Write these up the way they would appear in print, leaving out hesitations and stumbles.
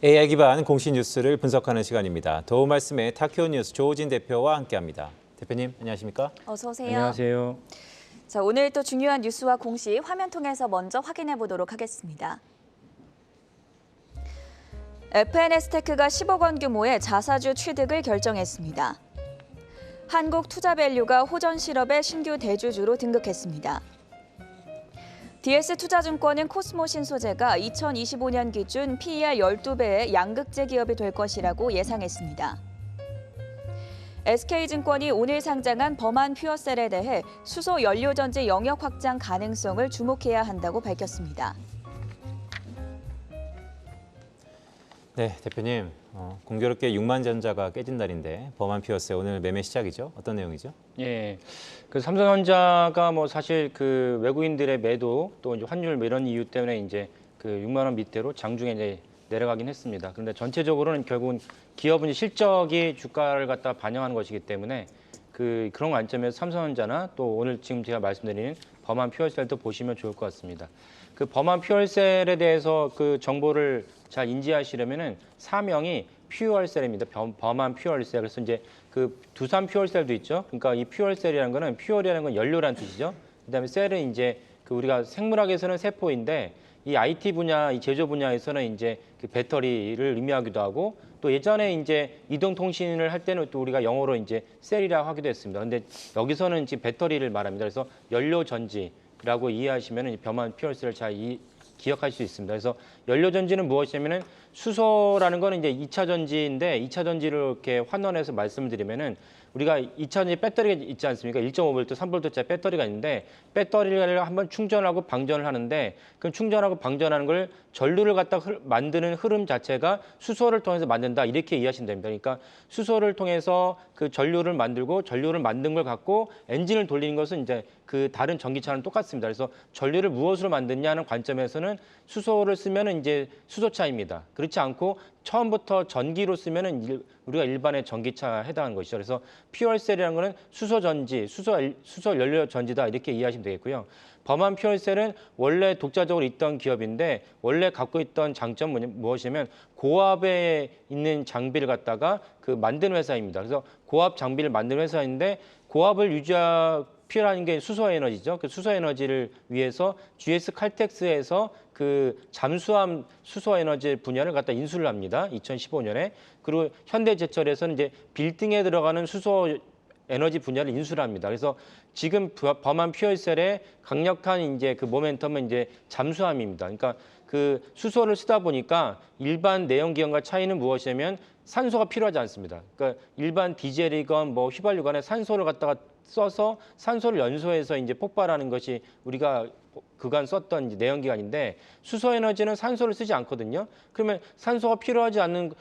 AI 기반 공식 뉴스를 분석하는 시간입니다. 도움 말씀에 타키오 뉴스 조우진 대표와 함께합니다. 대표님, 안녕하십니까? 어서 오세요. 안녕하세요. 자, 오늘 또 중요한 뉴스와 공시 화면 통해서 먼저 확인해 보도록 하겠습니다. FNS테크가 10억 원 규모의 자사주 취득을 결정했습니다. 한국투자밸류가 호전실업의 신규 대주주로 등극했습니다. DS투자증권은 코스모신소재가 2025년 기준 PER 12배의 양극재 기업이 될 것이라고 예상했습니다. SK증권이 오늘 상장한 범한 퓨어셀에 대해 수소 연료전지 영역 확장 가능성을 주목해야 한다고 밝혔습니다. 네, 대표님. 공교롭게 6만 전자가 깨진 날인데 범한 퓨어셀 오늘 매매 시작이죠? 어떤 내용이죠? 예, 그 삼성전자가 뭐 사실 그 외국인들의 매도 또 이제 환율 뭐 이런 이유 때문에 이제 그 6만 원 밑으로 장중에 이제 내려가긴 했습니다. 그런데 전체적으로는 결국은 기업은 실적이 주가를 갖다 반영하는 것이기 때문에 그런 관점에서 삼성전자나 또 오늘 지금 제가 말씀드리는 범한 퓨어셀도 보시면 좋을 것 같습니다. 그 범한 퓨어셀에 대해서 그 정보를 잘 인지하시려면은 사명이 퓨어셀입니다. 범한 퓨어셀. 그래서 이제 그 두산 퓨어셀도 있죠. 그러니까 이 퓨어셀이라는 거는 퓨어이라는 건 연료라는 뜻이죠. 그다음에 셀은 이제 그 우리가 생물학에서는 세포인데 이 IT 분야, 이 제조 분야에서는 이제 그 배터리를 의미하기도 하고 또 예전에 이제 이동통신을 할 때는 또 우리가 영어로 이제 셀이라고 하기도 했습니다. 근데 여기서는 지금 배터리를 말합니다. 그래서 연료 전지라고 이해하시면 범한 퓨어셀을 잘 기억할 수 있습니다. 그래서 연료전지는 무엇이냐면은 수소라는 거는 이제 2차 전지인데 2차 전지를 이렇게 환원해서 말씀드리면은 우리가 2차 전지 배터리가 있지 않습니까? 1.5V, 3V짜리 배터리가 있는데 배터리를 한번 충전하고 방전을 하는데 그 충전하고 방전하는 걸 전류를 갖다 만드는 흐름 자체가 수소를 통해서 만든다 이렇게 이해하시면 됩니다. 그러니까 수소를 통해서 그 전류를 만들고 전류를 만든 걸 갖고 엔진을 돌리는 것은 이제 그 다른 전기차랑 똑같습니다. 그래서 전류를 무엇으로 만드냐는 관점에서는 수소를 쓰면은 이제 수소차입니다. 그렇지 않고 처음부터 전기로 쓰면은 우리가 일반의 전기차에 해당하는 것이죠. 그래서 퓨얼셀이라는 거는 수소전지, 수소 연료 전지다 이렇게 이해하시면 되겠고요. 범한 퓨얼셀은 원래 독자적으로 있던 기업인데 원래 갖고 있던 장점은 무엇이냐면 고압에 있는 장비를 갖다가 그 만드는 회사입니다. 그래서 고압 장비를 만드는 회사인데 고압을 필요한 게 수소 에너지죠. 그 수소 에너지를 위해서 GS 칼텍스에서 그 잠수함 수소 에너지 분야를 갖다 인수를 합니다. 2015년에. 그리고 현대제철에서는 이제 빌딩에 들어가는 수소 에너지 분야를 인수를 합니다. 그래서 지금 범한 퓨얼셀의 강력한 이제 그 모멘텀은 이제 잠수함입니다. 그러니까 그 수소를 쓰다 보니까 일반 내연기관과 차이는 무엇이냐면 산소가 필요하지 않습니다. 그러니까 일반 디젤이건 뭐 휘발유건에 산소를 갖다가 써서 산소를 연소해서 이제 폭발하는 것이 우리가 그간 썼던 이제 내연기관인데 수소 에너지는 산소를 쓰지 않거든요. 그러면 산소가 필요하지 않는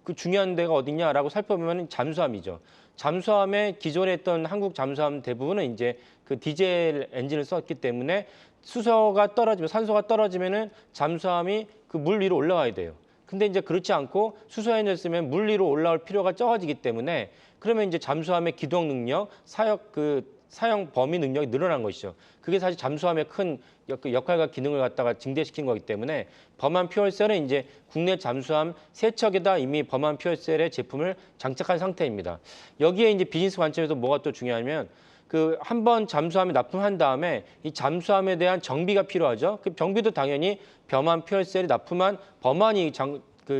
그 중요한 데가 어디냐라고 살펴보면 잠수함이죠. 잠수함에 기존에 했던 한국 잠수함 대부분은 이제 그 디젤 엔진을 썼기 때문에 수소가 떨어지면 산소가 떨어지면은 잠수함이 그 물 위로 올라가야 돼요. 근데 이제 그렇지 않고 수소 엔진을 쓰면 물 위로 올라올 필요가 적어지기 때문에 그러면 이제 잠수함의 기동 능력, 사용 범위 능력이 늘어난 것이죠. 그게 사실 잠수함의 큰 역할과 기능을 갖다가 증대시킨 거기 때문에 범한 퓨얼셀은 이제 국내 잠수함 3척에다 이미 범한 퓨얼셀의 제품을 장착한 상태입니다. 여기에 이제 비즈니스 관점에서 뭐가 또 중요하면 그 한 번 잠수함에 납품한 다음에 이 잠수함에 대한 정비가 필요하죠. 그 정비도 당연히 범한 퓨얼셀이 납품한 범한이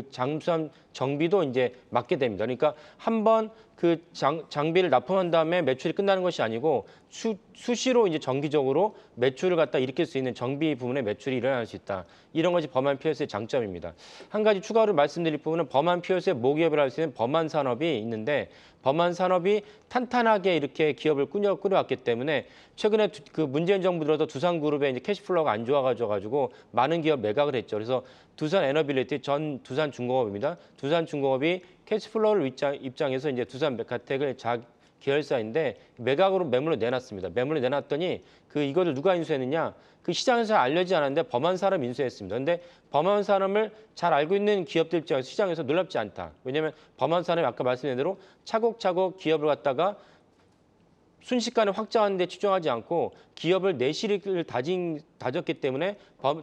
잠수함 정비도 이제 맡게 됩니다. 그러니까 한 번 그 장비를 납품한 다음에 매출이 끝나는 것이 아니고 수시로 이제 정기적으로 매출을 갖다 일으킬 수 있는 정비 부분의 매출이 일어날 수 있다. 이런 것이 범한 퓨얼셀의 장점입니다. 한 가지 추가로 말씀드릴 부분은 범한 퓨얼셀 모기업이라고 할 수 있는 범한 산업이 있는데 범한 산업이 탄탄하게 이렇게 기업을 꾸려왔기 때문에 최근에 그 문재인 정부 들어서 두산그룹의 이제 캐시플로우가 안 좋아가지고 많은 기업 매각을 했죠. 그래서 두산 에너빌리티 전 두산중공업입니다. 두산중공업이 캐시플로우를 입장에서 이제 두산 메카텍을 계열사인데 매각으로 매물을 내놨습니다. 매물을 내놨더니 이거를 누가 인수했느냐? 그 시장에서 잘 알려지지 않았는데 범한 산업 인수했습니다. 근데 범한 산업을 잘 알고 있는 기업들 입장에서 시장에서 놀랍지 않다. 왜냐하면 범한 산업이 아까 말씀드린 대로 차곡차곡 기업을 갖다가 순식간에 확장하는 데 치중하지 않고 기업을 내실을 다졌기 때문에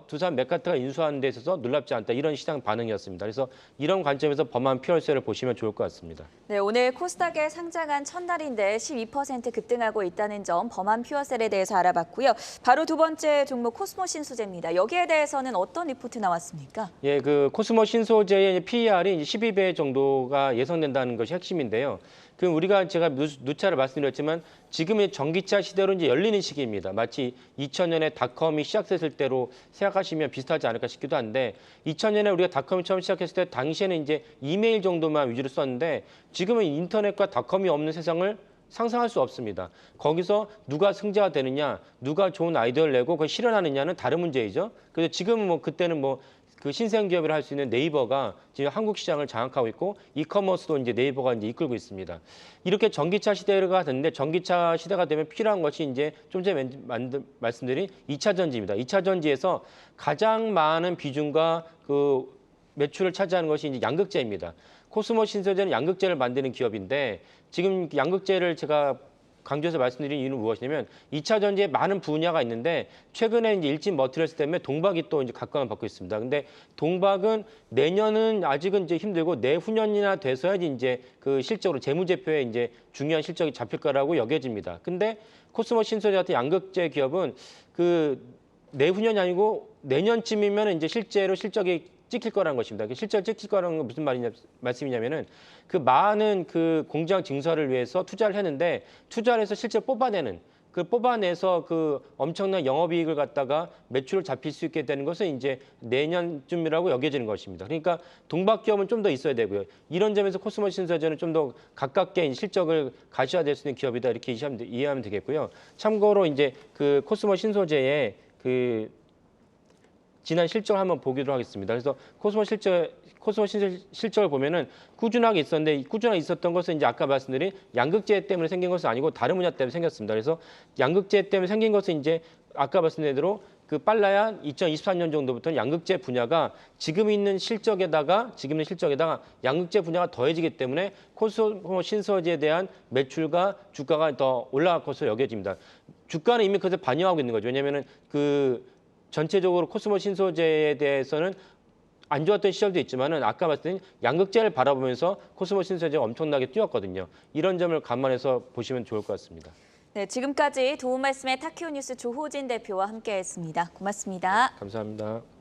두산 메카트가 인수하는 데 있어서 놀랍지 않다 이런 시장 반응이었습니다. 그래서 이런 관점에서 범한 피월세를 보시면 좋을 것 같습니다. 네, 오늘 코스닥에 상장한 첫날인데 12% 급등하고 있다는 점 범한 퓨어셀에 대해서 알아봤고요. 바로 두 번째 종목 코스모 신소재입니다. 여기에 대해서는 어떤 리포트 나왔습니까? 예, 그 코스모 신소재의 PER이 12배 정도가 예상된다는 것이 핵심인데요. 그 우리가 제가 누차를 말씀드렸지만 지금의 전기차 시대로 이제 열리는 시기입니다. 마치 2000년에 닷컴이 시작됐을 때로 생각하시면 비슷하지 않을까 싶기도 한데 2000년에 우리가 닷컴이 처음 시작했을 때 당시에는 이제 이메일 정도만 위주로 썼는데 지금은 인터넷과 닷컴이 없는 세상을 상상할 수 없습니다. 거기서 누가 승자가 되느냐, 누가 좋은 아이디어를 내고 그걸 실현하느냐는 다른 문제이죠. 그래서 지금은 뭐 그때는 뭐 그 신생 기업을 할 수 있는 네이버가 지금 한국 시장을 장악하고 있고 이커머스도 이제 네이버가 이제 이끌고 있습니다. 이렇게 전기차 시대가 됐는데 전기차 시대가 되면 필요한 것이 이제 좀 전에 말씀드린 2차 전지입니다. 2차 전지에서 가장 많은 비중과 그 매출을 차지하는 것이 이제 양극재입니다. 코스모 신소재는 양극재를 만드는 기업인데 지금 양극재를 제가 강조해서 말씀드린 이유는 무엇이냐면 2차 전지에 많은 분야가 있는데 최근에 이제 일진 머티리얼스 때문에 동박이 또 이제 각광을 받고 있습니다. 근데 동박은 내년은 아직은 이제 힘들고 내후년이나 돼서야지 이제 그 실적으로 재무제표에 이제 중요한 실적이 잡힐 거라고 여겨집니다. 근데 코스모 신소재 같은 양극재 기업은 그 내후년이 아니고 내년쯤이면 이제 실제로 실적이 찍힐 거라는 것입니다. 실제로 찍힐 거라는 건 무슨 말씀이냐면은 그 많은 그 공장 증설을 위해서 투자를 했는데 투자를 해서 실제 뽑아내는 그 뽑아내서 그 엄청난 영업이익을 갖다가 매출을 잡힐 수 있게 되는 것은 이제 내년쯤이라고 여겨지는 것입니다. 그러니까 동박기업은 좀 더 있어야 되고요. 이런 점에서 코스모 신소재는 좀 더 가깝게 실적을 가셔야 될 수 있는 기업이다 이렇게 이해하면 되겠고요. 참고로 이제 그 코스모 신소재의 그 지난 실적을 한번 보기로 하겠습니다. 그래서 코스모 실적을 보면은 꾸준하게 있었는데 꾸준하게 있었던 것은 이제 아까 말씀드린 양극재 때문에 생긴 것은 아니고 다른 분야 때문에 생겼습니다. 그래서 양극재 때문에 생긴 것은 이제 아까 말씀드린 대로 그 빨라야 2024년 정도부터는 양극재 분야가 지금 있는 실적에다가 양극재 분야가 더해지기 때문에 코스모 신소재에 대한 매출과 주가가 더 올라갈 것으로 여겨집니다. 주가는 이미 그것을 반영하고 있는 거죠. 왜냐하면은 그 전체적으로 코스모 신소재에 대해서는 안 좋았던 시절도 있지만은 아까 말씀드린 양극재를 바라보면서 코스모 신소재가 엄청나게 뛰었거든요. 이런 점을 감안해서 보시면 좋을 것 같습니다. 네, 지금까지 도움 말씀의 타키오 뉴스 조호진 대표와 함께했습니다. 고맙습니다. 감사합니다.